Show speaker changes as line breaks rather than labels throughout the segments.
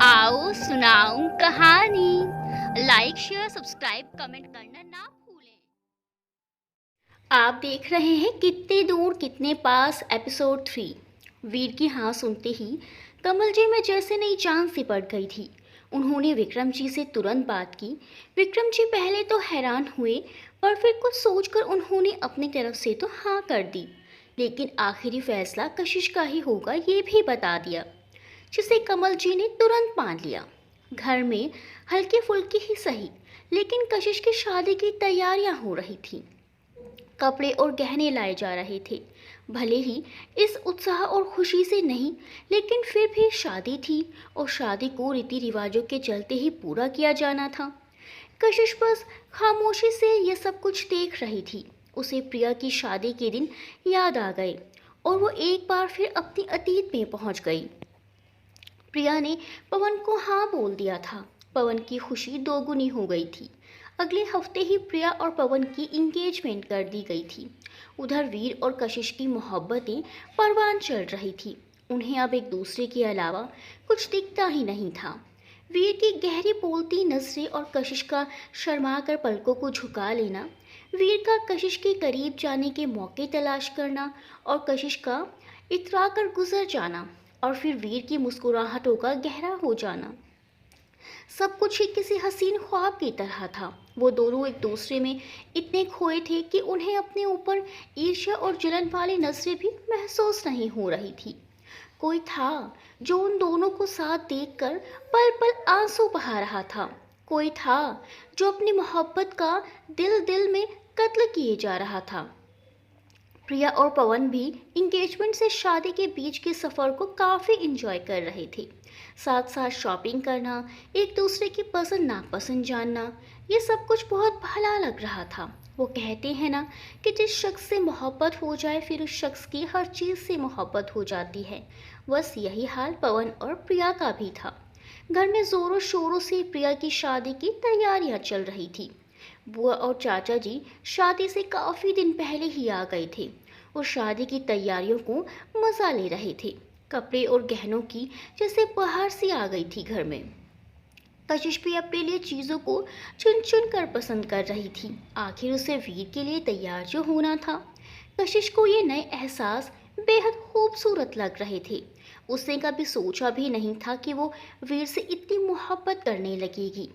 आओ सुनाऊं कहानी। लाइक शेयर सब्सक्राइब कमेंट करना ना भूलें। आप देख रहे हैं कितने दूर कितने पास एपिसोड 3। वीर की हाँ सुनते ही कमल जी में जैसे नई जान सी पड़ गई थी। उन्होंने विक्रम जी से तुरंत बात की। विक्रम जी पहले तो हैरान हुए, पर फिर कुछ सोचकर उन्होंने अपनी तरफ से तो हाँ कर दी, लेकिन आखिरी फैसला कशिश का ही होगा ये भी बता दिया, जिसे कमल जी ने तुरंत मान लिया। घर में हल्की फुल्की ही सही, लेकिन कशिश की शादी की तैयारियां हो रही थी। कपड़े और गहने लाए जा रहे थे। भले ही इस उत्साह और खुशी से नहीं, लेकिन फिर भी शादी थी और शादी को रीति रिवाजों के चलते ही पूरा किया जाना था। कशिश बस खामोशी से यह सब कुछ देख रही थी। उसे प्रिया की शादी के दिन याद आ गए और वो एक बार फिर अपनी अतीत में पहुंच गई। प्रिया ने पवन को हाँ बोल दिया था। पवन की खुशी दोगुनी हो गई थी। अगले हफ्ते ही प्रिया और पवन की इंगेजमेंट कर दी गई थी। उधर वीर और कशिश की मोहब्बतें परवान चढ़ रही थी। उन्हें अब एक दूसरे के अलावा कुछ दिखता ही नहीं था। वीर की गहरी बोलती नजरें और कशिश का शर्मा कर पलकों को झुका लेना, वीर का कशिश के करीब जाने के मौके तलाश करना और कशिश का इतरा कर गुजर जाना, और फिर वीर की मुस्कुराहटों का गहरा हो जाना, सब कुछ ही किसी हसीन ख्वाब की तरह था। वो दोनों एक दूसरे में इतने खोए थे कि उन्हें अपने ऊपर ईर्ष्या और जलन वाली नजरें भी महसूस नहीं हो रही थी। कोई था जो उन दोनों को साथ देखकर पल पल आंसू बहा रहा था। कोई था जो अपनी मोहब्बत का दिल दिल में कत्ल किए जा रहा था। प्रिया और पवन भी इंगेजमेंट से शादी के बीच के सफ़र को काफ़ी इंजॉय कर रहे थे। साथ साथ शॉपिंग करना, एक दूसरे की पसंद नापसंद जानना, ये सब कुछ बहुत भला लग रहा था। वो कहते हैं ना कि जिस शख्स से मोहब्बत हो जाए फिर उस शख्स की हर चीज़ से मोहब्बत हो जाती है। बस यही हाल पवन और प्रिया का भी था। घर में ज़ोरों शोरों से प्रिया की शादी की तैयारियां चल रही थी। बुआ और चाचा जी शादी से काफ़ी दिन पहले ही आ गए थे और शादी की तैयारियों को मज़ा ले रहे थे। कपड़े और गहनों की जैसे बहार सी आ गई थी घर में। कशिश भी अपने लिए चीज़ों को चुन चुन कर पसंद कर रही थी। आखिर उसे वीर के लिए तैयार जो होना था। कशिश को ये नए एहसास बेहद खूबसूरत लग रहे थे। उसने कभी सोचा भी नहीं था कि वो वीर से इतनी मोहब्बत करने लगेगी।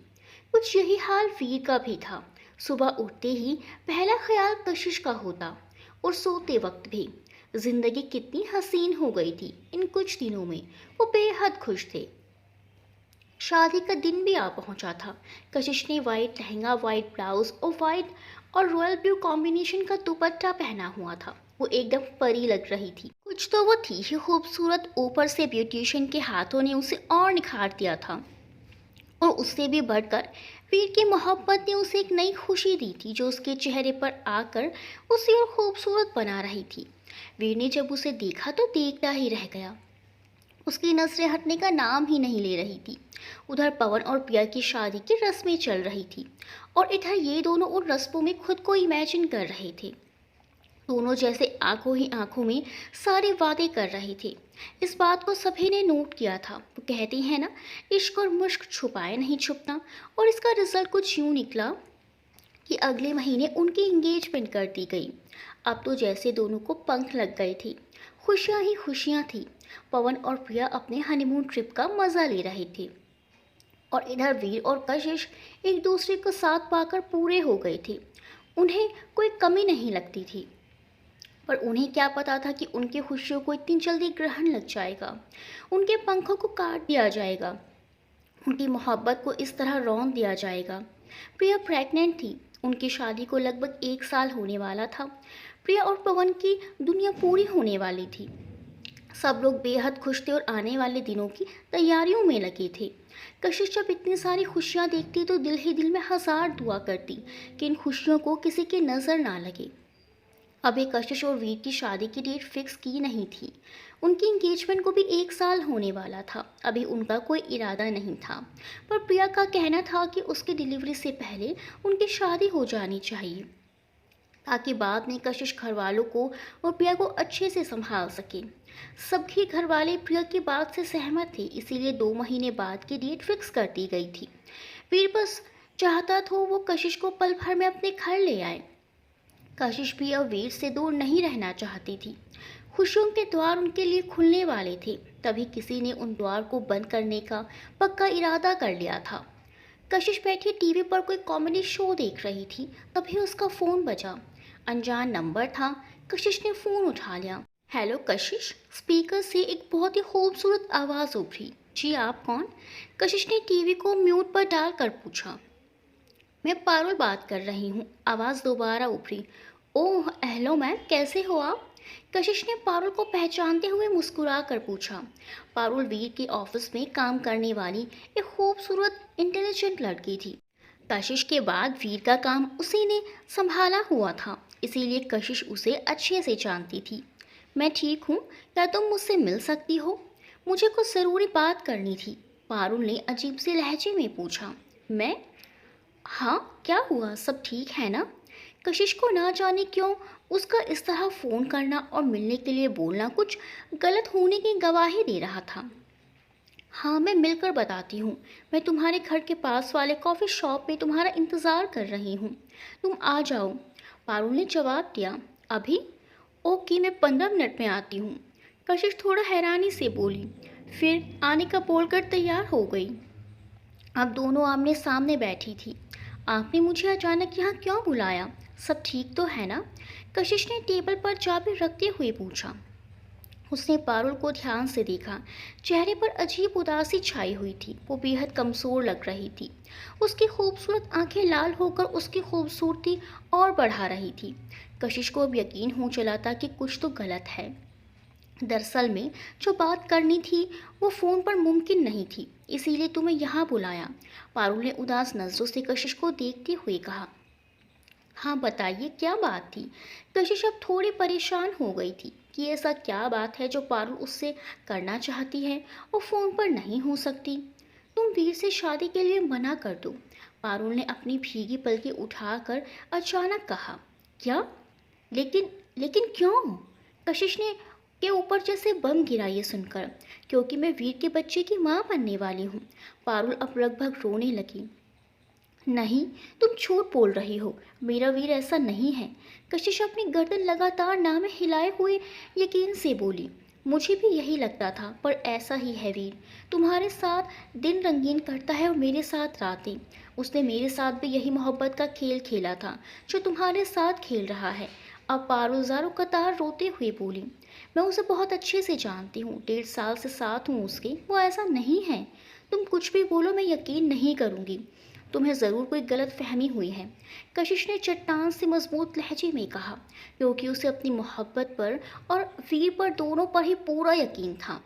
कुछ यही हाल वीर का भी था। सुबह उठते ही पहला ख्याल कशिश का होता और सोते वक्त भी। जिंदगी कितनी हसीन हो गई थी इन कुछ दिनों में। वो बेहद खुश थे। शादी का दिन भी आ पहुंचा था। कशिश ने वाइट लहंगा, वाइट ब्लाउज और वाइट और रॉयल ब्लू कॉम्बिनेशन का दुपट्टा पहना हुआ था। वो एकदम परी लग रही थी। कुछ तो वो थी ही खूबसूरत, ऊपर से ब्यूटिशियन के हाथों ने उसे और निखार दिया था। और उससे भी बढ़कर वीर की मोहब्बत ने उसे एक नई खुशी दी थी जो उसके चेहरे पर आकर उसे और खूबसूरत बना रही थी। वीर ने जब उसे देखा तो देखता ही रह गया। उसकी नजरें हटने का नाम ही नहीं ले रही थी। उधर पवन और प्रिया की शादी की रस्में चल रही थी और इधर ये दोनों उन रस्मों में खुद को इमेजिन कर रहे थे। दोनों जैसे आंखों ही आंखों में सारे वादे कर रहे थे। इस बात को सभी ने नोट किया था। वो कहते हैं ना, इश्क और मुश्क छुपाए नहीं छुपता। और इसका रिजल्ट कुछ यूं निकला कि अगले महीने उनकी इंगेजमेंट कर दी गई। अब तो जैसे दोनों को पंख लग गए थे। खुशियां ही खुशियां थी। पवन और प्रिया अपने हनीमून ट्रिप का मजा ले रहे थे और इधर वीर और कशिश एक दूसरे को साथ पाकर पूरे हो गए थे। उन्हें कोई कमी नहीं लगती थी, पर उन्हें क्या पता था कि उनकी खुशियों को इतनी जल्दी ग्रहण लग जाएगा। उनके पंखों को काट दिया जाएगा। उनकी मोहब्बत को इस तरह रौंद दिया जाएगा। प्रिया प्रेग्नेंट थी। उनकी शादी को लगभग 1 साल होने वाला था। प्रिया और पवन की दुनिया पूरी होने वाली थी। सब लोग बेहद खुश थे और आने वाले दिनों की तैयारियों में लगे थे। कशिश जब इतनी सारी खुशियां देखती तो दिल ही दिल में हजार दुआ करती कि इन खुशियों को किसी की नज़र ना लगे। अभी कशिश और वीर की शादी की डेट फिक्स की नहीं थी। उनकी इंगेजमेंट को भी 1 साल होने वाला था। अभी उनका कोई इरादा नहीं था, पर प्रिया का कहना था कि उसकी डिलीवरी से पहले उनकी शादी हो जानी चाहिए, ताकि बाद में कशिश घर वालों को और प्रिया को अच्छे से संभाल सके। सबके घर वाले प्रिया की बात से सहमत थे, इसीलिए 2 महीने बाद की डेट फिक्स कर दी गई थी। वीर बस चाहता था वो कशिश को पल भर में अपने घर ले आए। कशिश भी अब वीर से दूर नहीं रहना चाहती थी। खुशियों के द्वार उनके लिए खुलने वाले थे, तभी किसी ने उन द्वार को बंद करने का पक्का इरादा कर लिया था। कशिश बैठी टीवी पर कोई कॉमेडी शो देख रही थी, तभी उसका फ़ोन बजा। अनजान नंबर था। कशिश ने फ़ोन उठा लिया। हेलो कशिश, स्पीकर से एक बहुत ही खूबसूरत आवाज़ उभरी। जी आप कौन? कशिश ने टीवी को म्यूट पर डालकर पूछा। मैं पारुल बात कर रही हूँ, आवाज़ दोबारा उभरी। ओह हेलो मैम, कैसे हो आप? कशिश ने पारुल को पहचानते हुए मुस्कुरा कर पूछा। पारुल वीर के ऑफिस में काम करने वाली एक खूबसूरत इंटेलिजेंट लड़की थी। कशिश के बाद वीर का काम उसी ने संभाला हुआ था, इसीलिए कशिश उसे अच्छे से जानती थी। मैं ठीक हूँ, क्या तुम मुझसे मिल सकती हो? मुझे कुछ ज़रूरी बात करनी थी, पारुल ने अजीब से लहजे में पूछा। मैं? हाँ, क्या हुआ, सब ठीक है ना? कशिश को ना जाने क्यों उसका इस तरह फ़ोन करना और मिलने के लिए बोलना कुछ गलत होने की गवाही दे रहा था। हाँ, मैं मिलकर बताती हूँ। मैं तुम्हारे घर के पास वाले कॉफ़ी शॉप में तुम्हारा इंतज़ार कर रही हूँ। तुम आ जाओ, पारुल ने जवाब दिया। अभी? ओके, मैं 15 मिनट में आती हूँ। कशिश थोड़ा हैरानी से बोली, फिर आने का बोलकर तैयार हो गई। अब दोनों आमने सामने बैठी थी। आपने मुझे अचानक यहाँ क्यों बुलाया? सब ठीक तो है ना? कशिश ने टेबल पर चाबी रखते हुए पूछा। उसने पारुल को ध्यान से देखा। चेहरे पर अजीब उदासी छाई हुई थी। वो बेहद कमज़ोर लग रही थी। उसकी खूबसूरत आंखें लाल होकर उसकी खूबसूरती और बढ़ा रही थी। कशिश को अब यकीन हो चला था कि कुछ तो गलत है। दरअसल में जो बात करनी थी वो फ़ोन पर मुमकिन नहीं थी, इसीलिए तुम्हें यहाँ बुलाया। पारुल ने उदास नज़रों से कशिश को देखते हुए कहा। हाँ बताइए, क्या बात थी? कशिश अब थोड़ी परेशान हो गई थी कि ऐसा क्या बात है जो पारुल उससे करना चाहती है और फ़ोन पर नहीं हो सकती। तुम वीर से शादी के लिए मना कर दो, पारुल ने अपनी भीगी पलकें उठाकर अचानक कहा। क्या? लेकिन लेकिन क्यों? कशिश ने के ऊपर जैसे बम गिरा ये सुनकर। क्योंकि मैं वीर के बच्चे की माँ बनने वाली हूँ, पारुल अब लगभग रोने लगी। नहीं, तुम झूठ बोल रही हो, मेरा वीर ऐसा नहीं है। कशिश अपनी गर्दन लगातार ना में हिलाए हुए यकीन से बोली। मुझे भी यही लगता था, पर ऐसा ही है वीर। तुम्हारे साथ दिन रंगीन करता है और मेरे साथ रातें। उसने मेरे साथ भी यही मोहब्बत का खेल खेला था जो तुम्हारे साथ खेल रहा है। अब पारुल ज़ारो कतार रोते हुए बोली। मैं उसे बहुत अच्छे से जानती हूँ, 1.5 साल से साथ हूँ उसके। वो ऐसा नहीं है। तुम कुछ भी बोलो, मैं यकीन नहीं करूँगी। तुम्हें ज़रूर कोई गलत फहमी हुई है, कशिश ने चट्टान से मजबूत लहजे में कहा, क्योंकि उसे अपनी मोहब्बत पर और वीर पर दोनों पर ही पूरा यकीन था।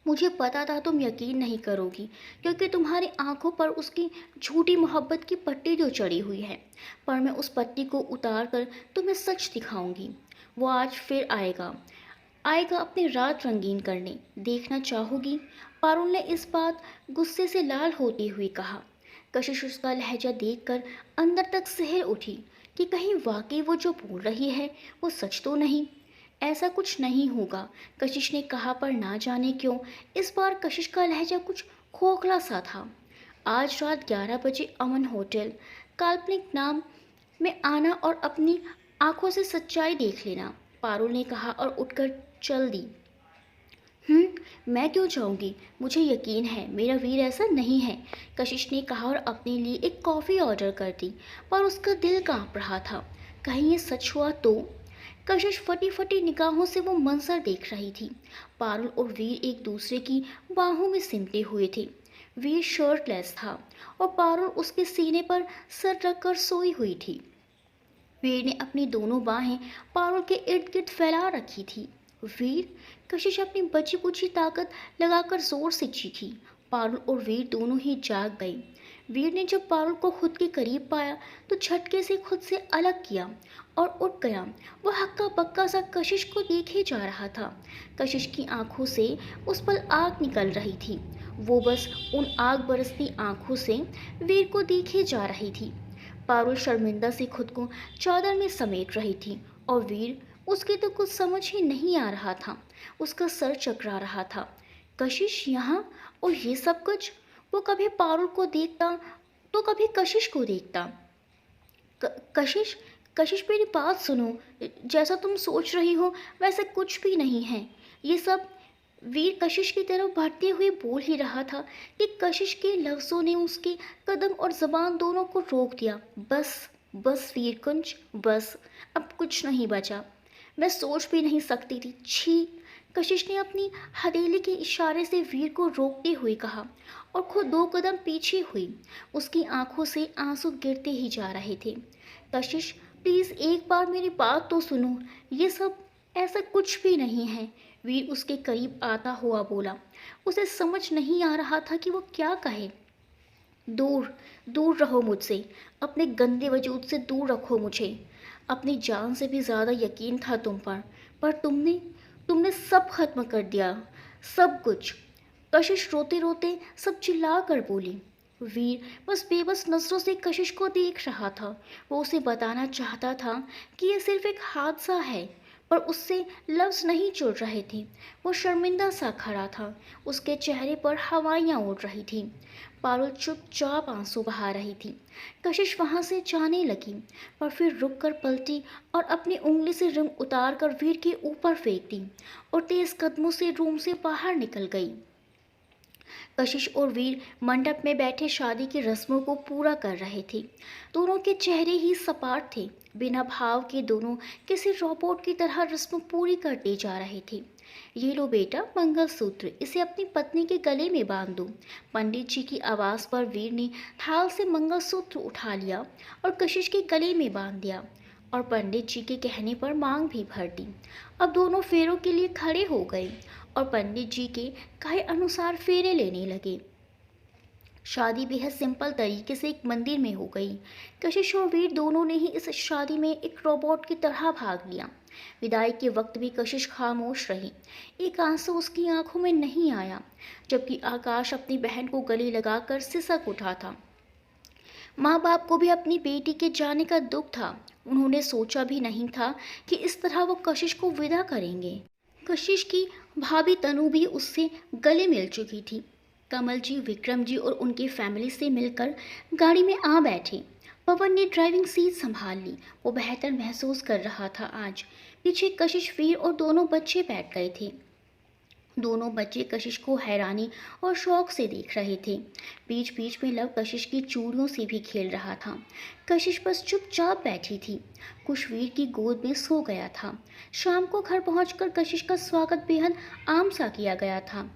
मुझे पता था तुम यकीन नहीं करोगी, क्योंकि तुम्हारी आंखों पर उसकी झूठी मोहब्बत की पट्टी जो चढ़ी हुई है, पर मैं उस पट्टी को उतार कर तुम्हें सच दिखाऊंगी। वो आज फिर आएगा, आएगा अपनी रात रंगीन करने। देखना चाहोगी? पारुल ने इस बात गुस्से से लाल होते हुए कहा। कशिश उसका लहजा देखकर अंदर तक सिहर उठी कि कहीं वाकई वो जो बोल रही है वो सच तो नहीं। ऐसा कुछ नहीं होगा, कशिश ने कहा, पर ना जाने क्यों इस बार कशिश का लहजा कुछ खोखला सा था। आज रात 11 बजे अमन होटल, काल्पनिक नाम में आना और अपनी आंखों से सच्चाई देख लेना, पारुल ने कहा और उठकर चल दी। मैं क्यों जाऊंगी? मुझे यकीन है मेरा वीर ऐसा नहीं है, कशिश ने कहा और अपने लिए एक कॉफ़ी ऑर्डर कर दी, पर उसका दिल कांप रहा था। कहीं ये सच हुआ तो? कशिश फटी फटी निगाहों से वो मंजर देख रही थी। पारुल और वीर एक दूसरे की बाहों में सिमटे हुए थे। वीर शर्टलेस था और पारुल उसके सीने पर सर रखकर सोई हुई थी। वीर ने अपनी दोनों बाहें पारुल के इर्द गिर्द फैला रखी थी। वीर, कशिश अपनी बची कुची ताकत लगाकर जोर से चीखी। पारुल और वीर दोनों ही जाग गए। वीर ने जब पारुल को खुद के करीब पाया तो झटके से खुद से अलग किया और उठ गया। वह हक्का बक्का सा कशिश को देखे जा रहा था। कशिश की आंखों से उस पल आग निकल रही थी। वो बस उन आग बरसती आंखों से वीर को देखे जा रही थी। पारुल शर्मिंदा से खुद को चादर में समेट रही थी और वीर, उसके तो कुछ समझ ही नहीं आ रहा था। उसका सर चकरा रहा था। कशिश यहाँ, और ये सब कुछ। वो कभी पारुल को देखता तो कभी कशिश को देखता। कशिश, कशिश मेरी बात सुनो। जैसा तुम सोच रही हो वैसे कुछ भी नहीं है ये सब। वीर कशिश की तरफ बढ़ते हुए बोल ही रहा था कि कशिश के लफ्ज़ों ने उसके कदम और जबान दोनों को रोक दिया। बस, बस वीरकुंज, बस, अब कुछ नहीं बचा। मैं सोच भी नहीं सकती थी। छी! कशिश ने अपनी हथेली के इशारे से वीर को रोकते हुए कहा और खुद 2 कदम पीछे हुई। उसकी आंखों से आंसू गिरते ही जा रहे थे। कशिश, प्लीज़ एक बार मेरी बात तो सुनो। ये सब ऐसा कुछ भी नहीं है। वीर उसके करीब आता हुआ बोला। उसे समझ नहीं आ रहा था कि वो क्या कहे। दूर, दूर रहो मुझसे। अपने गंदे वजूद से दूर रखो मुझे। अपनी जान से भी ज़्यादा यकीन था तुम पर तुमने तुमने सब खत्म कर दिया, सब कुछ। कशिश रोते रोते सब चिल्ला कर बोली। वीर बस बेबस नजरों से कशिश को देख रहा था। वो उसे बताना चाहता था कि यह सिर्फ एक हादसा है, पर उससे लफ्ज़ नहीं जुड़ रहे थे। वो शर्मिंदा सा खड़ा था। उसके चेहरे पर हवाइयाँ उड़ रही थीं। पारुल चुपचाप आंसू बहा रही थी। कशिश वहाँ से जाने लगी, पर फिर रुक कर पलटी और अपनी उंगली से रिंग उतार कर वीर के ऊपर फेंक दी और तेज कदमों से रूम से बाहर निकल गई। कशिश और वीर मंडप में बैठे शादी की रस्मों को पूरा कर रहे थे। दोनों के चेहरे ही सपाट थे। बिना भाव के दोनों किसी रोबोट की तरह रस्म पूरी करते जा रहे थे। ये लो बेटा मंगलसूत्र, इसे अपनी पत्नी के गले में बांध दो। पंडित जी की आवाज़ पर वीर ने थाल से मंगलसूत्र उठा लिया और कशिश के गले में बांध दिया और पंडित जी के कहने पर मांग भी भर दी। अब दोनों फेरों के लिए खड़े हो गए और पंडित जी के कहे अनुसार फेरे लेने लगे। शादी बेहद सिंपल तरीके से एक मंदिर में हो गई। कशिश और वीर दोनों ने ही इस शादी में एक रोबोट की तरह भाग लिया। विदाई के वक्त भी कशिश खामोश रही। एक आंसू उसकी आंखों में नहीं आया, जबकि आकाश अपनी बहन को गले लगाकर सिसक उठा था। माँ बाप को भी अपनी बेटी के जाने का दुख था। उन्होंने सोचा भी नहीं था कि इस तरह वो कशिश को विदा करेंगे। कशिश की भाभी तनु भी उससे गले मिल चुकी थी। कमल जी, विक्रम जी और उनकी फैमिली से मिलकर गाड़ी में आ बैठे। पवन ने ड्राइविंग सीट संभाल ली। वो बेहतर महसूस कर रहा था आज। पीछे कशिश, वीर और दोनों बच्चे बैठ गए थे। दोनों बच्चे कशिश को हैरानी और शौक से देख रहे थे। बीच बीच में लव कशिश की चूड़ियों से भी खेल रहा था। कशिश बस चुपचाप बैठी थी। कुश वीर की गोद में सो गया था। शाम को घर पहुंचकर कशिश का स्वागत बेहद आम सा किया गया था।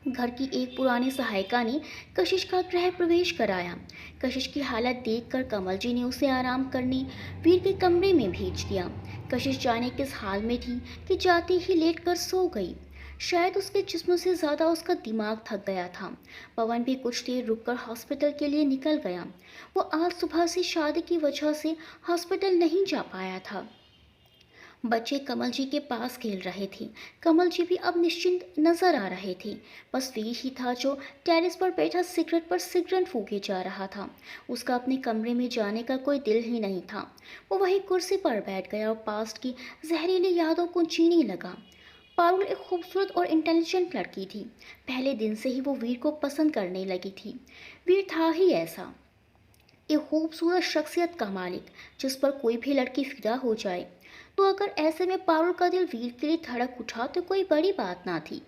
घर की एक पुरानी सहायिका ने कशिश का गृह प्रवेश कराया। कशिश की हालत देखकर कमल जी ने उसे आराम करने वीर के कमरे में भेज दिया। कशिश जाने किस हाल में थी कि जाते ही लेटकर सो गई। शायद उसके जिस्म से ज़्यादा उसका दिमाग थक गया था। पवन भी कुछ देर रुककर हॉस्पिटल के लिए निकल गया। वो आज सुबह से शादी की वजह से हॉस्पिटल नहीं जा पाया था। बच्चे कमल जी के पास खेल रहे थे। कमल जी भी अब निश्चिंत नजर आ रहे थे। बस वीर ही था जो टेरेस पर बैठा सिगरेट पर सिगरेट फूके जा रहा था। उसका अपने कमरे में जाने का कोई दिल ही नहीं था। वो वही कुर्सी पर बैठ गया और पास्ट की जहरीली यादों को जीने लगा। पारुल एक खूबसूरत और इंटेलिजेंट लड़की थी। पहले दिन से ही वो वीर को पसंद करने लगी थी। वीर था ही ऐसा, एक खूबसूरत शख्सियत का मालिक जिस पर कोई भी लड़की फिदा हो जाए। तो अगर ऐसे में पारुल का दिल वीर के लिए धड़क उठा तो कोई बड़ी बात ना थी।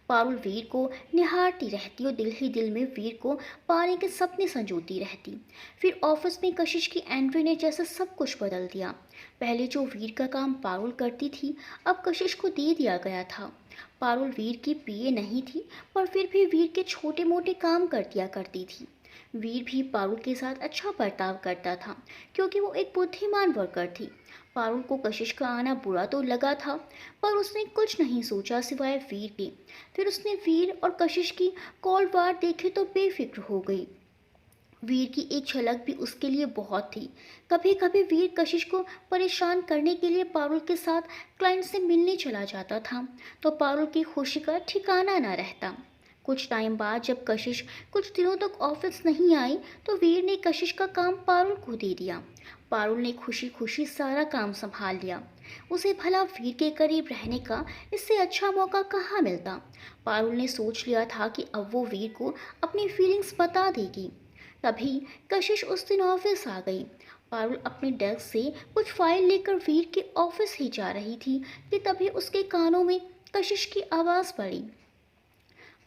पारुल वीर को निहारती रहती और दिल ही दिल में वीर को पाने के सपने संजोती रहती। फिर ऑफिस में कशिश की एंट्री ने जैसे सब कुछ बदल दिया। पहले जो वीर का काम पारुल करती थी अब कशिश को दे दिया गया था। पारुल वीर की पीए नहीं थी, पर फिर भी वीर के छोटे मोटे काम कर दिया करती थी। वीर भी पारुल के साथ अच्छा बर्ताव करता था क्योंकि वो एक बुद्धिमान वर्कर थी। पारुल को कशिश का आना बुरा तो लगा था, पर उसने कुछ नहीं सोचा सिवाय वीर के। फिर उसने वीर और कशिश की कॉल वार देखे तो बेफिक्र हो गई। वीर की एक झलक भी उसके लिए बहुत थी। कभी कभी वीर कशिश को परेशान करने के लिए पारुल के साथ क्लाइंट से मिलने चला जाता था, तो पारुल की खुशी का ठिकाना न रहता। कुछ टाइम बाद जब कशिश कुछ दिनों तक ऑफिस नहीं आई तो वीर ने कशिश का काम पारुल को दे दिया। पारुल ने खुशी खुशी सारा काम संभाल लिया। उसे भला वीर के करीब रहने का इससे अच्छा मौका कहाँ मिलता। पारुल ने सोच लिया था कि अब वो वीर को अपनी फीलिंग्स बता देगी। तभी कशिश उस दिन ऑफिस आ गई। पारुल अपने डेस्क से कुछ फाइल लेकर वीर के ऑफिस ही जा रही थी कि तभी उसके कानों में कशिश की आवाज़ पड़ी।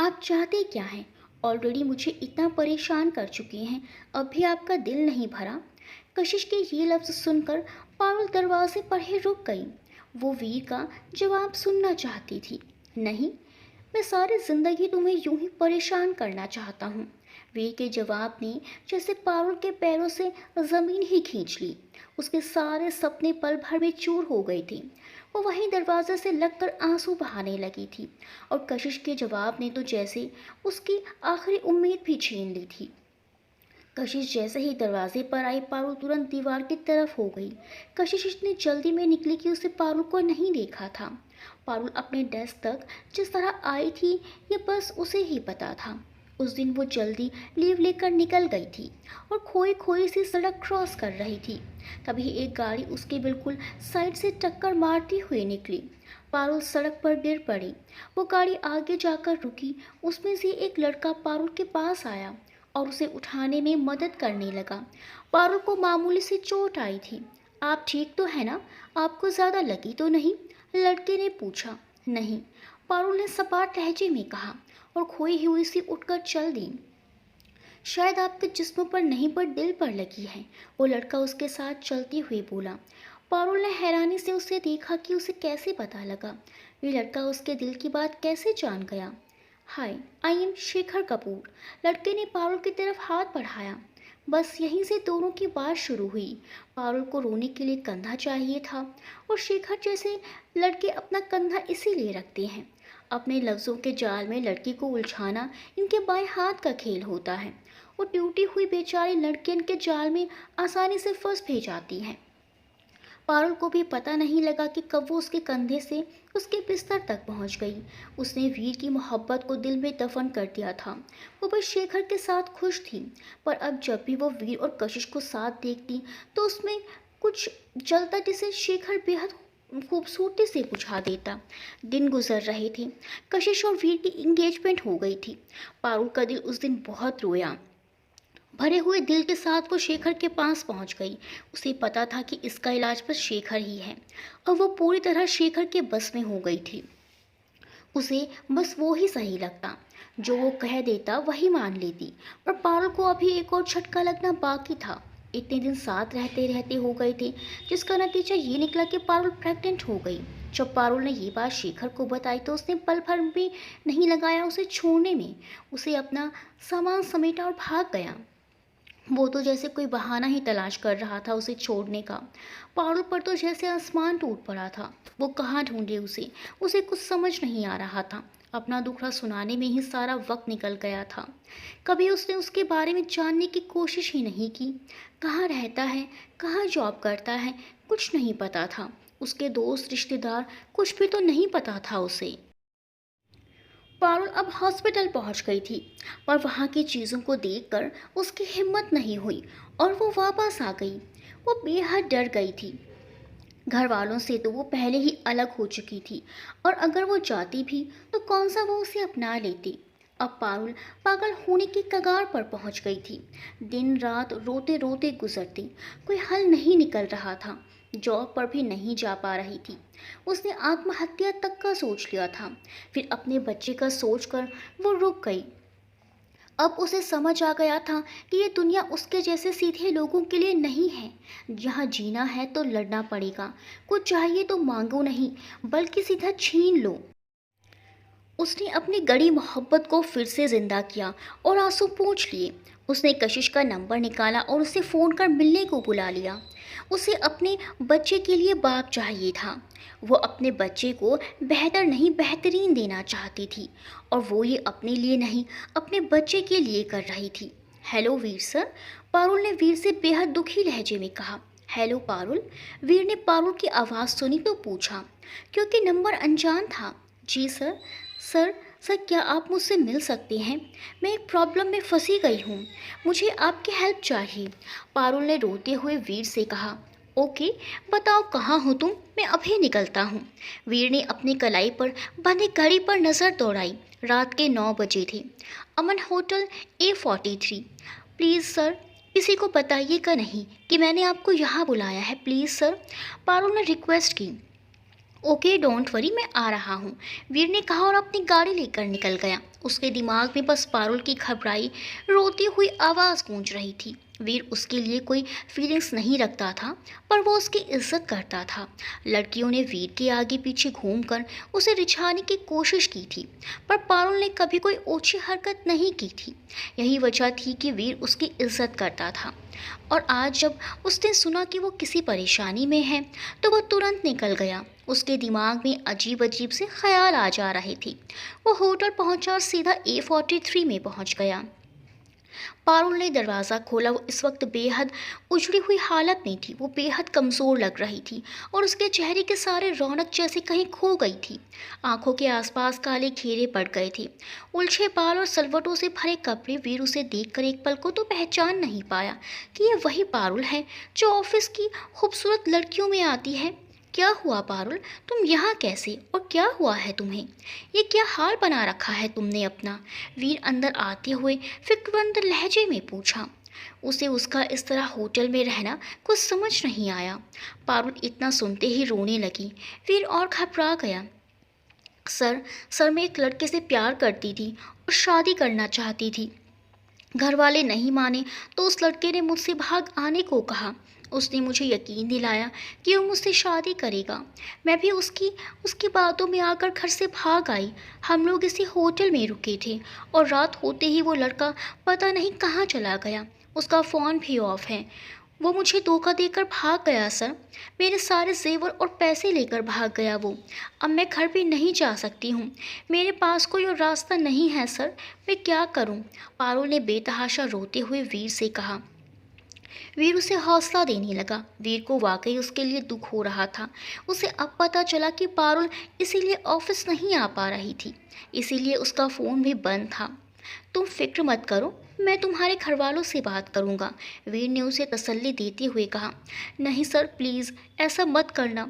आप चाहते क्या हैं? ऑलरेडी मुझे इतना परेशान कर चुके हैं, अब भी आपका दिल नहीं भरा? कशिश के ये लफ्ज़ सुनकर पारुल दरवाजे पर ही रुक गई। वो वीर का जवाब सुनना चाहती थी। नहीं, मैं सारी ज़िंदगी तुम्हें यूं ही परेशान करना चाहता हूँ। वीर के जवाब ने जैसे पारुल के पैरों से ज़मीन ही खींच ली। उसके सारे सपने पल भर में चूर हो गए थे। वो वहीं दरवाजे से लगकर आंसू बहाने लगी थी और कशिश के जवाब ने तो जैसे उसकी आखिरी उम्मीद भी छीन ली थी। कशिश जैसे ही दरवाजे पर आई, पारुल तुरंत दीवार की तरफ हो गई। कशिश इतनी जल्दी में निकली कि उसे पारुल को नहीं देखा था। पारुल अपने डेस्क तक जिस तरह आई थी ये बस उसे ही पता था। उस दिन वो जल्दी लीव लेकर निकल गई थी और खोई खोई सी सड़क क्रॉस कर रही थी। तभी एक गाड़ी उसके बिल्कुल साइड से टक्कर मारती हुई निकली। पारुल सड़क पर गिर पड़ी। वो गाड़ी आगे जाकर रुकी। उसमें से एक लड़का पारुल के पास आया और उसे उठाने में मदद करने लगा। पारुल को मामूली सी चोट आई थी। आप ठीक तो है ना? आपको ज़्यादा लगी तो नहीं? लड़के ने पूछा। नहीं, पारुल ने सपाट लहजे में कहा और खोई हुई सी उठकर चल दी। शायद आपके जिस्म पर नहीं पर दिल पर लगी है, वो लड़का उसके साथ चलते हुए बोला। पारुल ने हैरानी से उसे देखा कि उसे कैसे पता लगा। ये लड़का उसके दिल की बात कैसे जान गया। हाय, आई एम शेखर कपूर। लड़के ने पारुल की तरफ हाथ बढ़ाया। बस यहीं से दोनों की बात शुरू हुई। पारुल को रोने के लिए कंधा चाहिए था और शेखर जैसे लड़के अपना कंधा इसीलिए रखते हैं। अपने लफ्ज़ों के जाल में लड़की को उलझाना इनके बाएं हाथ का खेल होता है। वो टूटी हुई बेचारी लड़की इनके जाल में आसानी से फंस भी जाती है। पारुल को भी पता नहीं लगा कि कब वो उसके कंधे से उसके बिस्तर तक पहुंच गई। उसने वीर की मोहब्बत को दिल में दफन कर दिया था। वो बस शेखर के साथ खुश थी, पर अब जब भी वो वीर और कशिश को साथ देखती तो उसमें कुछ जलता जिसे शेखर बेहद खूबसूरती से बुझा देता। दिन गुजर रहे थे। कशिश और वीर की इंगेजमेंट हो गई थी। पारुल का दिल उस दिन बहुत रोया। भरे हुए दिल के साथ वो शेखर के पास पहुंच गई। उसे पता था कि इसका इलाज बस शेखर ही है और वो पूरी तरह शेखर के बस में हो गई थी। उसे बस वो ही सही लगता, जो वो कह देता वही मान लेती। पर पारुल को अभी एक और झटका लगना बाकी था। इतने दिन साथ रहते रहते हो गए थे, जिसका नतीजा ये निकला कि पारुल प्रेग्नेंट हो गई। जब पारुल ने ये बात शेखर को बताई तो उसने पल भर भी नहीं लगाया उसे छोड़ने में। उसे अपना सामान समेटा और भाग गया। वो तो जैसे कोई बहाना ही तलाश कर रहा था उसे छोड़ने का। पारुल पर तो जैसे आसमान टूट पड़ा था। वो कहाँ ढूंढे उसे? उसे कुछ समझ नहीं आ रहा था। अपना दुखड़ा सुनाने में ही सारा वक्त निकल गया था। कभी उसने उसके बारे में जानने की कोशिश ही नहीं की। कहाँ रहता है, कहाँ जॉब करता है, कुछ नहीं पता था। उसके दोस्त रिश्तेदार कुछ भी तो नहीं पता था उसे। पारुल अब हॉस्पिटल पहुंच गई थी, पर वहां की चीज़ों को देखकर उसकी हिम्मत नहीं हुई और वो वापस आ गई। वो बेहद डर गई थी। घर वालों से तो वो पहले ही अलग हो चुकी थी और अगर वो जाती भी तो कौन सा वो उसे अपना लेती। अब पारुल पागल होने की कगार पर पहुंच गई थी। दिन रात रोते रोते गुजरती, कोई हल नहीं निकल रहा था। जॉब पर भी नहीं जा पा रही थी। उसने आत्महत्या तक का सोच लिया था। फिर अपने बच्चे का सोचकर वो रुक गई। अब उसे समझ आ गया था कि ये दुनिया उसके जैसे सीधे लोगों के लिए नहीं है। जहाँ जीना है तो लड़ना पड़ेगा। कुछ चाहिए तो मांगो नहीं, बल्कि सीधा छीन लो। उसने अपनी गड़ी मोहब्बत को फिर से जिंदा किया और आंसू पोंछ लिए। उसने कशिश का नंबर निकाला और उसे फ़ोन कर मिलने को बुला लिया। उसे अपने बच्चे के लिए बाप चाहिए था। वो अपने बच्चे को बेहतर नहीं बेहतरीन देना चाहती थी और वो ये अपने लिए नहीं अपने बच्चे के लिए कर रही थी। हेलो वीर सर, पारुल ने वीर से बेहद दुखी लहजे में कहा। हेलो पारुल। वीर ने पारुल की आवाज़ सुनी तो पूछा, क्योंकि नंबर अनजान था। जी सर। सर सर क्या आप मुझसे मिल सकते हैं? मैं एक प्रॉब्लम में फंसी गई हूँ, मुझे आपकी हेल्प चाहिए। पारुल ने रोते हुए वीर से कहा। ओके, बताओ कहाँ हो तुम, मैं अभी निकलता हूँ। वीर ने अपनी कलाई पर बंधी घड़ी पर नज़र दौड़ाई। रात के 9 बजे थे। अमन होटल A43। प्लीज़ सर, किसी को बताइएगा नहीं कि मैंने आपको यहाँ बुलाया है, प्लीज़ सर, पारुल ने रिक्वेस्ट की। ओके डोंट वरी, मैं आ रहा हूँ, वीर ने कहा और अपनी गाड़ी लेकर निकल गया। उसके दिमाग में बस पारुल की घबराई रोती हुई आवाज़ गूंज रही थी। वीर उसके लिए कोई फीलिंग्स नहीं रखता था, पर वो उसकी इज्जत करता था। लड़कियों ने वीर के आगे पीछे घूमकर उसे रिझाने की कोशिश की थी, पर पारुल ने कभी कोई ओछी हरकत नहीं की थी। यही वजह थी कि वीर उसकी इज्जत करता था। और आज जब उसने सुना कि वो किसी परेशानी में है, तो वो तुरंत निकल गया। उसके दिमाग में अजीब अजीब से ख्याल आ जा रहे थे। वो होटल पहुंचा और सीधा A43 में पहुंच गया। पारुल ने दरवाज़ा खोला। वो इस वक्त बेहद उजड़ी हुई हालत में थी। वो बेहद कमज़ोर लग रही थी और उसके चेहरे के सारे रौनक जैसे कहीं खो गई थी। आंखों के आसपास काले घेरे पड़ गए थे। उलझे बाल और सलवटों से भरे कपड़े। वीर उसे देखकर एक पल को तो पहचान नहीं पाया कि ये वही पारुल है जो ऑफिस की खूबसूरत लड़कियों में आती है। क्या हुआ पारुल, तुम यहाँ कैसे, और क्या हुआ है तुम्हें? ये क्या हाल बना रखा है तुमने अपना? वीर अंदर आते हुए फिक्रमंद लहजे में पूछा। उसे उसका इस तरह होटल में रहना कुछ समझ नहीं आया। पारुल इतना सुनते ही रोने लगी। वीर और घबरा गया। सर मैं एक लड़के से प्यार करती थी और शादी करना चाहती थी। घर वाले नहीं माने तो उस लड़के ने मुझसे भाग आने को कहा। उसने मुझे यकीन दिलाया कि वो मुझसे शादी करेगा। मैं भी उसकी उसकी बातों में आकर घर से भाग आई। हम लोग इसी होटल में रुके थे और रात होते ही वो लड़का पता नहीं कहाँ चला गया। उसका फ़ोन भी ऑफ है। वो मुझे धोखा देकर भाग गया सर। मेरे सारे जेवर और पैसे लेकर भाग गया वो। अब मैं घर भी नहीं जा सकती हूँ। मेरे पास कोई और रास्ता नहीं है सर, मैं क्या करूँ? पारुल ने बेतहाशा रोते हुए वीर से कहा। वीर उसे हौसला देने लगा। वीर को वाकई उसके लिए दुख हो रहा था। उसे अब पता चला कि पारुल इसीलिए ऑफिस नहीं आ पा रही थी, इसीलिए उसका फ़ोन भी बंद था। तुम फिक्र मत करो, मैं तुम्हारे घर वालों से बात करूंगा, वीर ने उसे तसल्ली देते हुए कहा। नहीं सर प्लीज़, ऐसा मत करना।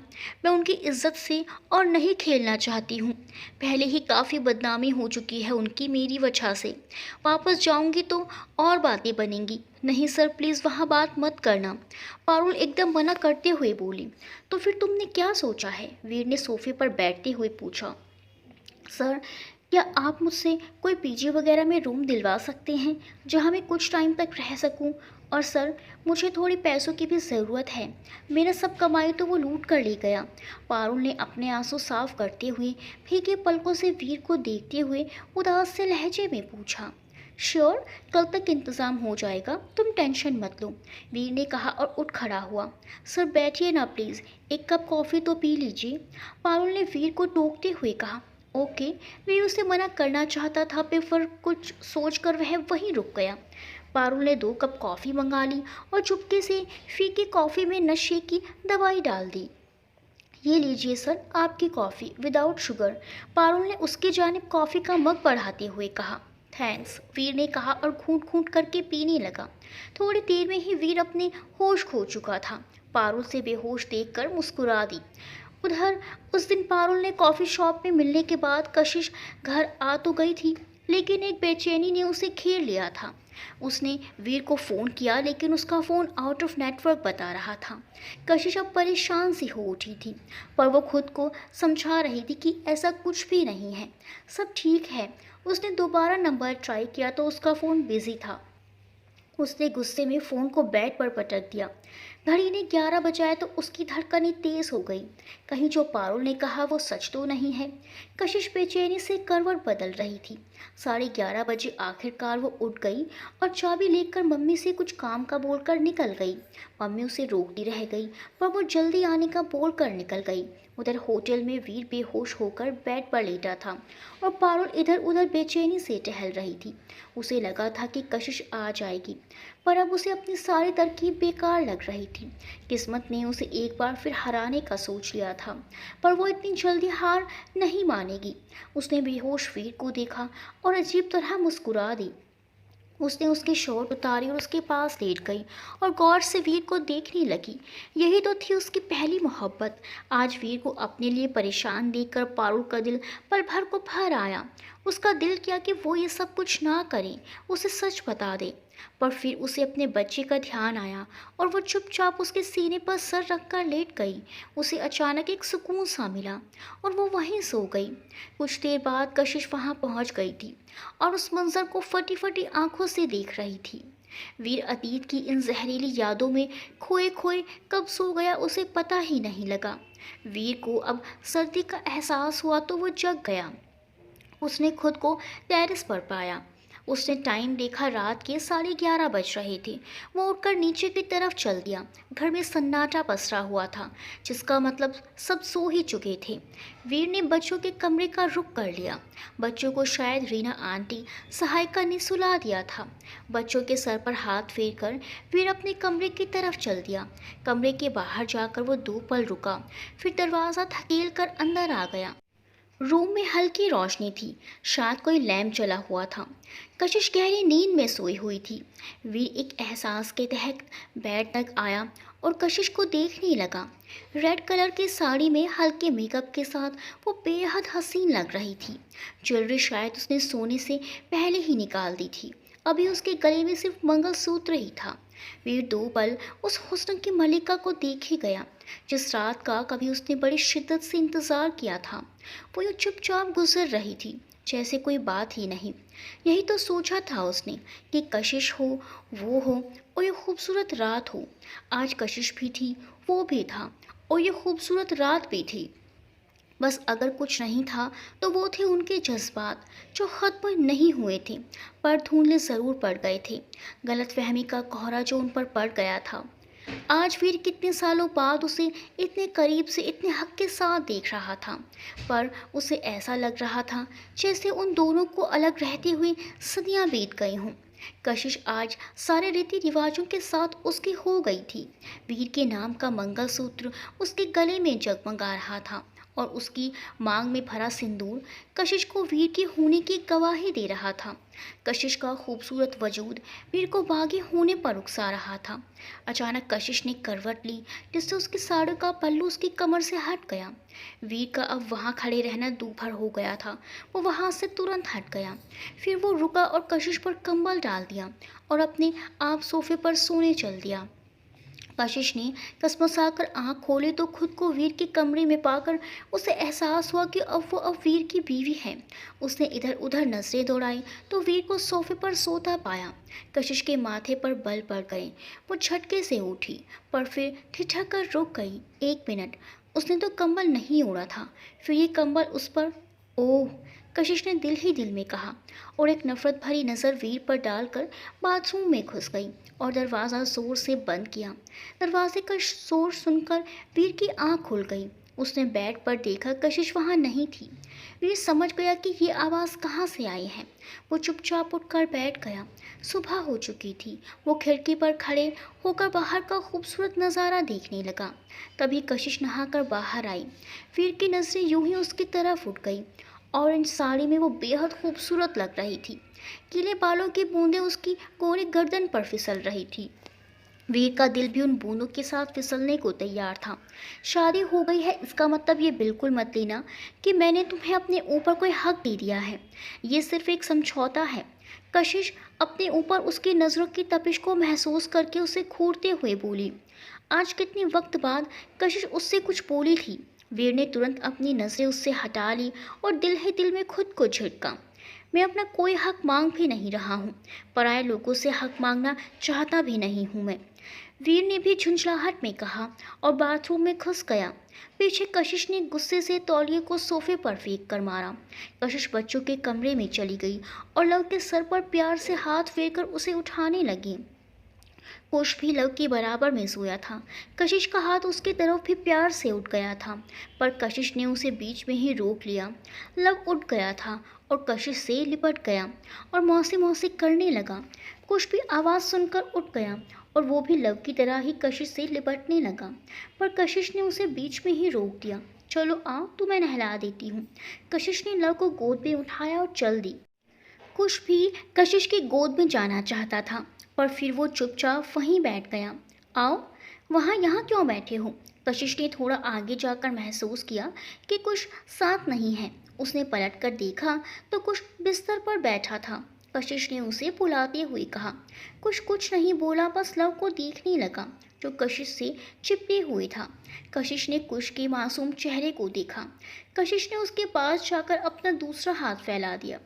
मैं उनकी इज्जत से और नहीं खेलना चाहती हूँ। पहले ही काफ़ी बदनामी हो चुकी है उनकी मेरी वजह से। वापस जाऊंगी तो और बातें बनेंगी। नहीं सर प्लीज़, वहाँ बात मत करना, पारुल एकदम मना करते हुए बोली। तो फिर तुमने क्या सोचा है? वीर ने सोफे पर बैठते हुए पूछा। सर, क्या आप मुझसे कोई पीजी वगैरह में रूम दिलवा सकते हैं जहां मैं कुछ टाइम तक रह सकूं? और सर, मुझे थोड़ी पैसों की भी ज़रूरत है। मेरा सब कमाई तो वो लूट कर ले गया। पारुल ने अपने आंसू साफ करते हुए भीगे पलकों से वीर को देखते हुए उदास से लहजे में पूछा। श्योर, कल तक इंतज़ाम हो जाएगा, तुम टेंशन मत लो, वीर ने कहा और उठ खड़ा हुआ। सर बैठिए ना प्लीज़, एक कप कॉफ़ी तो पी लीजिए, पारुल ने वीर को टोकते हुए कहा। ओके, वीर उसे मना करना चाहता था पर कुछ सोचकर वह वहीं रुक गया। पारुल ने 2 कप कॉफ़ी मंगा ली और चुपके से फीकी कॉफ़ी में नशे की दवाई डाल दी। ये लीजिए सर, आपकी कॉफ़ी विदाउट शुगर, पारुल ने उसकी जानिब कॉफ़ी का मग बढ़ाते हुए कहा। थैंक्स, वीर ने कहा और घूंट घूंट करके पीने लगा। थोड़ी देर में ही वीर अपने होश खो चुका था। पारुल से बेहोश देखकर मुस्कुरा दी। उधर उस दिन पारुल ने कॉफ़ी शॉप में मिलने के बाद कशिश घर आ तो गई थी, लेकिन एक बेचैनी ने उसे घेर लिया था। उसने वीर को फ़ोन किया लेकिन उसका फ़ोन आउट ऑफ नेटवर्क बता रहा था। कशिश अब परेशान सी हो उठी थी, पर वो खुद को समझा रही थी कि ऐसा कुछ भी नहीं है, सब ठीक है। उसने दोबारा नंबर ट्राई किया तो उसका फ़ोन बिजी था। उसने गुस्से में फ़ोन को बेड पर पटक दिया। घड़ी ने 11 बजाए तो उसकी धड़कनें तेज हो गई। कहीं जो पारुल ने कहा वो सच तो नहीं है। कशिश बेचैनी से करवट बदल रही थी। 11:30 बजे आखिरकार वो उठ गई और चाबी लेकर मम्मी से कुछ काम का बोलकर निकल गई। मम्मी उसे रोकती रह गई, पर वो जल्दी आने का बोलकर निकल गई। उधर होटल में वीर बेहोश होकर बेड पर लेटा था और पारुल इधर उधर बेचैनी से टहल रही थी। उसे लगा था कि कशिश आ जाएगी, पर अब उसे अपनी सारी तरकीब बेकार लग रही थी। किस्मत ने उसे एक बार फिर हराने का सोच लिया था, पर वो इतनी जल्दी हार नहीं मानेगी। उसने बेहोश वीर को देखा और अजीब तरह मुस्कुरा दी। उसने उसकी शॉर्ट उतारी और उसके पास लेट गई और गौर से वीर को देखने लगी। यही तो थी उसकी पहली मोहब्बत। आज वीर को अपने लिए परेशान देखकर पारुल का दिल पल भर को भर आया। उसका दिल किया कि वो ये सब कुछ ना करे, उसे सच बता दे। पर फिर उसे अपने बच्चे का ध्यान आया और वो चुपचाप उसके सीने पर सर रखकर लेट गई। उसे अचानक एक सुकून सा मिला और वो वहीं सो गई। कुछ देर बाद कशिश वहां पहुंच गई थी और उस मंजर को फटी फटी आंखों से देख रही थी। वीर अतीत की इन जहरीली यादों में खोए खोए कब सो गया उसे पता ही नहीं लगा। वीर को अब सर्दी का एहसास हुआ तो वो जग गया। उसने खुद को टेरेस पर पाया। उसने टाइम देखा, रात के 11:30 बज रहे थे। वो उठकर नीचे की तरफ चल दिया। घर में सन्नाटा पसरा हुआ था, जिसका मतलब सब सो ही चुके थे। वीर ने बच्चों के कमरे का रुख कर लिया। बच्चों को शायद रीना आंटी सहायिका ने सुला दिया था। बच्चों के सर पर हाथ फेर कर वीर अपने कमरे की तरफ चल दिया। कमरे के बाहर जाकर वो 2 पल रुका, फिर दरवाज़ा धकेल कर अंदर आ गया। रूम में हल्की रोशनी थी, शायद कोई लैंप जला हुआ था। कशिश गहरी नींद में सोई हुई थी। वीर एक एहसास के तहत बेड तक आया और कशिश को देखने लगा। रेड कलर की साड़ी में हल्के मेकअप के साथ वो बेहद हसीन लग रही थी। ज्वेलरी शायद उसने सोने से पहले ही निकाल दी थी। अभी उसके गले में सिर्फ मंगलसूत्र ही था। वीर 2 पल उस हुस्न की मलिका को देखे गया, जिस रात का कभी उसने बड़ी शिद्दत से इंतज़ार किया था। वो यूँ चुपचाप गुजर रही थी, जैसे कोई बात ही नहीं। यही तो सोचा था उसने कि कशिश हो, वो हो और ये खूबसूरत रात हो। आज कशिश भी थी, वो भी था और ये खूबसूरत रात भी थी। बस अगर कुछ नहीं था तो वो थे उनके जज्बात, जो ख़त्म नहीं हुए थे पर धुंधले ज़रूर पड़ गए थे। गलतफहमी का कोहरा जो उन पर पड़ गया था। आज वीर कितने सालों बाद उसे इतने करीब से इतने हक के साथ देख रहा था, पर उसे ऐसा लग रहा था जैसे उन दोनों को अलग रहते हुए सदियां बीत गई हों। कशिश आज सारे रीति रिवाजों के साथ उसकी हो गई थी। वीर के नाम का मंगलसूत्र उसके गले में जगमगा रहा था और उसकी मांग में भरा सिंदूर कशिश को वीर के होने की गवाही दे रहा था। कशिश का खूबसूरत वजूद वीर को बागी होने पर उकसा रहा था। अचानक कशिश ने करवट ली, जिससे उसकी साड़ी का पल्लू उसकी कमर से हट गया। वीर का अब वहाँ खड़े रहना दूभर हो गया था। वो वहाँ से तुरंत हट गया। फिर वो रुका और कशिश पर कंबल डाल दिया और अपने आप सोफे पर सोने चल दिया। कशिश ने कसमसाकर आंख खोली तो खुद को वीर के कमरे में पाकर उसे एहसास हुआ कि अब वो वीर की बीवी है। उसने इधर उधर नजरें दौड़ाई तो वीर को सोफे पर सोता पाया। कशिश के माथे पर बल पड़ गए। वो झटके से उठी, पर फिर ठिठक कर रुक गई। 1 मिनट, उसने तो कंबल नहीं ओढ़ा था, फिर ये कंबल उस पर। ओह, कशिश ने दिल ही दिल में कहा और एक नफरत भरी नज़र वीर पर डालकर बाथरूम में घुस गई और दरवाज़ा जोर से बंद किया। दरवाजे का शोर सुनकर वीर की आंख खुल गई। उसने बेड पर देखा, कशिश वहाँ नहीं थी। वीर समझ गया कि ये आवाज़ कहाँ से आई है। वो चुपचाप उठकर बैठ गया। सुबह हो चुकी थी। वो खिड़की पर खड़े होकर बाहर का खूबसूरत नज़ारा देखने लगा। तभी कशिश नहाकर बाहर आई। वीर की नज़रें यूं ही उसकी तरफ उठ गई। ऑरेंज साड़ी में वो बेहद खूबसूरत लग रही थी। गीले बालों की बूंदें उसकी गोरी गर्दन पर फिसल रही थी। वीर का दिल भी उन बूंदों के साथ फिसलने को तैयार था। शादी हो गई है इसका मतलब ये बिल्कुल मत लेना कि मैंने तुम्हें अपने ऊपर कोई हक दे दिया है। ये सिर्फ एक समझौता है। कशिश अपने ऊपर उसकी नज़रों की तपिश को महसूस करके उसे घूरते हुए बोली। आज कितने वक्त बाद कशिश उससे कुछ बोली थी। वीर ने तुरंत अपनी नज़रें उससे हटा ली और दिल ही दिल में खुद को झिड़का। मैं अपना कोई हक मांग भी नहीं रहा हूँ। पराये लोगों से हक मांगना चाहता भी नहीं हूँ मैं, वीर ने भी झुंझलाहट में कहा और बाथरूम में घुस गया। पीछे कशिश ने गुस्से से तौलिए को सोफे पर फेंक कर मारा। कशिश बच्चों के कमरे में चली गई और लव के सर पर प्यार से हाथ फेर कर उसे उठाने लगी। कुश भी लव के बराबर में सोया था। कशिश का हाथ उसकी तरफ भी प्यार से उठ गया था, पर कशिश ने उसे बीच में ही रोक लिया। लव उठ गया था और कशिश से लिपट गया और मौसी मौसी करने लगा। कुश भी आवाज़ सुनकर उठ गया और वो भी लव की तरह ही कशिश से लिपटने लगा, पर कशिश ने उसे बीच में ही रोक दिया। चलो आओ, तुम्हें नहला देती हूँ। कशिश ने लव को गोद में उठाया और चल दी। कुश भी कशिश की गोद में जाना चाहता था, पर फिर वो चुपचाप वहीं बैठ गया। आओ, वहाँ यहाँ क्यों बैठे हो? कशिश ने थोड़ा आगे जाकर महसूस किया कि कुश साथ नहीं है। उसने पलट कर देखा तो कुश बिस्तर पर बैठा था। कशिश ने उसे बुलाते हुए कहा। कुश कुछ नहीं बोला, बस लव को देखने लगा जो कशिश से चिपके हुए था। कशिश ने कुश के मासूम चेहरे को देखा। कशिश ने उसके पास जाकर अपना दूसरा हाथ फैला दिया।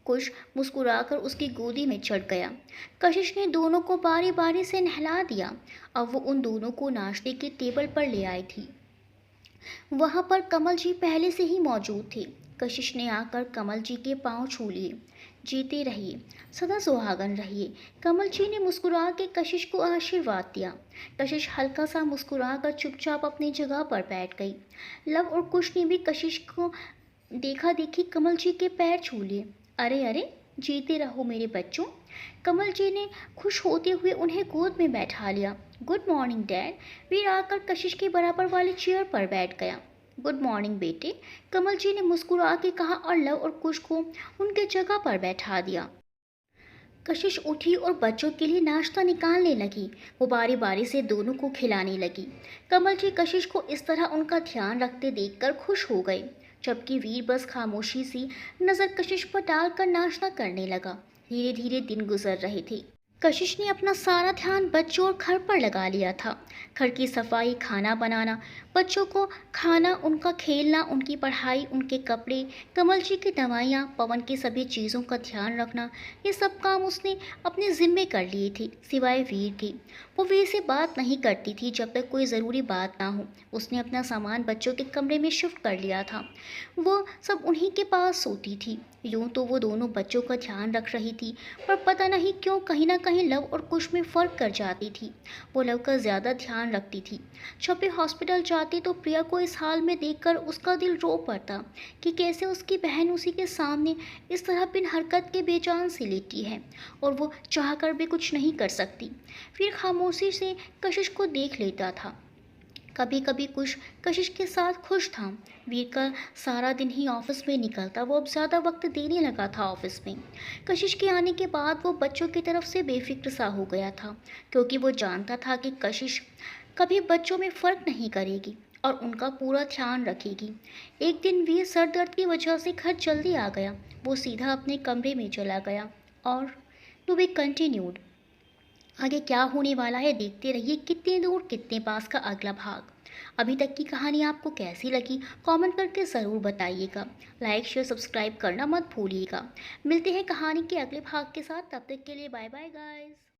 कुश मुस्कुराकर उसकी गोदी में चढ़ गया। कशिश ने दोनों को बारी बारी से नहला दिया। अब वो उन दोनों को नाश्ते के टेबल पर ले आई थी। वहाँ पर कमल जी पहले से ही मौजूद थे। कशिश ने आकर कमल जी के पांव छू लिए। जीते रहिए, सदा सुहागन रहिए। कमल जी ने मुस्कुरा के कशिश को आशीर्वाद दिया। कशिश हल्का सा मुस्कुराकर चुपचाप अपनी जगह पर बैठ गई। लव और कुश ने भी कशिश को देखा देखी कमल जी के पैर छू लिए। अरे अरे, जीते रहो मेरे बच्चों। कमल जी ने खुश होते हुए उन्हें गोद में बैठा लिया। Good morning dad. वीर आकर कशिश के बराबर वाली चेयर पर बैठ गया। गुड मॉर्निंग बेटे, कमल जी ने मुस्कुरा के कहा और लव और कुश को उनके जगह पर बैठा दिया। कशिश उठी और बच्चों के लिए नाश्ता निकालने लगी। वो बारी बारी से दोनों को खिलाने लगी। कमल जी कशिश को इस तरह उनका ध्यान रखते देखकर खुश हो गए, जबकि वीर बस खामोशी सी नज़र कशिश पर डालकर नाश्ता करने लगा। धीरे धीरे दिन गुजर रहे थे। कशिश ने अपना सारा ध्यान बच्चों और घर पर लगा लिया था। घर की सफाई, खाना बनाना, बच्चों को खाना, उनका खेलना, उनकी पढ़ाई, उनके कपड़े, कमल जी की दवाइयाँ, पवन की सभी चीज़ों का ध्यान रखना, ये सब काम उसने अपने ज़िम्मे कर लिए थे, सिवाय वीर के। वो वीर से बात नहीं करती थी जब तक कोई ज़रूरी बात ना हो। उसने अपना सामान बच्चों के कमरे में शिफ्ट कर लिया था। वो सब उन्हीं के पास सोती थी। यूँ तो वो दोनों बच्चों का ध्यान रख रही थी, पर पता नहीं क्यों कहीं ना कहीं लव और कुश में फ़र्क कर जाती थी। वो लव का ज़्यादा ध्यान रखती थी। जब वे हॉस्पिटल जाती तो प्रिया को इस हाल में देखकर उसका दिल रो पड़ता कि कैसे उसकी बहन उसी के सामने इस तरह बिन हरकत के बेजान से लेटी है और वो चाह कर भी कुछ नहीं कर सकती। फिर खामोशी से कशिश को देख लेता था। कभी कभी कुछ कशिश के साथ खुश था। वीर का सारा दिन ही ऑफिस में निकलता, वो अब ज़्यादा वक्त देने लगा था ऑफिस में। कशिश के आने के बाद वो बच्चों की तरफ से बेफिक्र सा हो गया था, क्योंकि वो जानता था कि कशिश कभी बच्चों में फ़र्क नहीं करेगी और उनका पूरा ध्यान रखेगी। एक दिन वीर सर दर्द की वजह से घर जल्दी आ गया। वो सीधा अपने कमरे में चला गया और टू बी कंटिन्यूड। आगे क्या होने वाला है देखते रहिए कितने दूर कितने पास का अगला भाग। अभी तक की कहानी आपको कैसी लगी कमेंट करके ज़रूर बताइएगा। लाइक शेयर सब्सक्राइब करना मत भूलिएगा। मिलते हैं कहानी के अगले भाग के साथ, तब तक के लिए बाय बाय गाइस।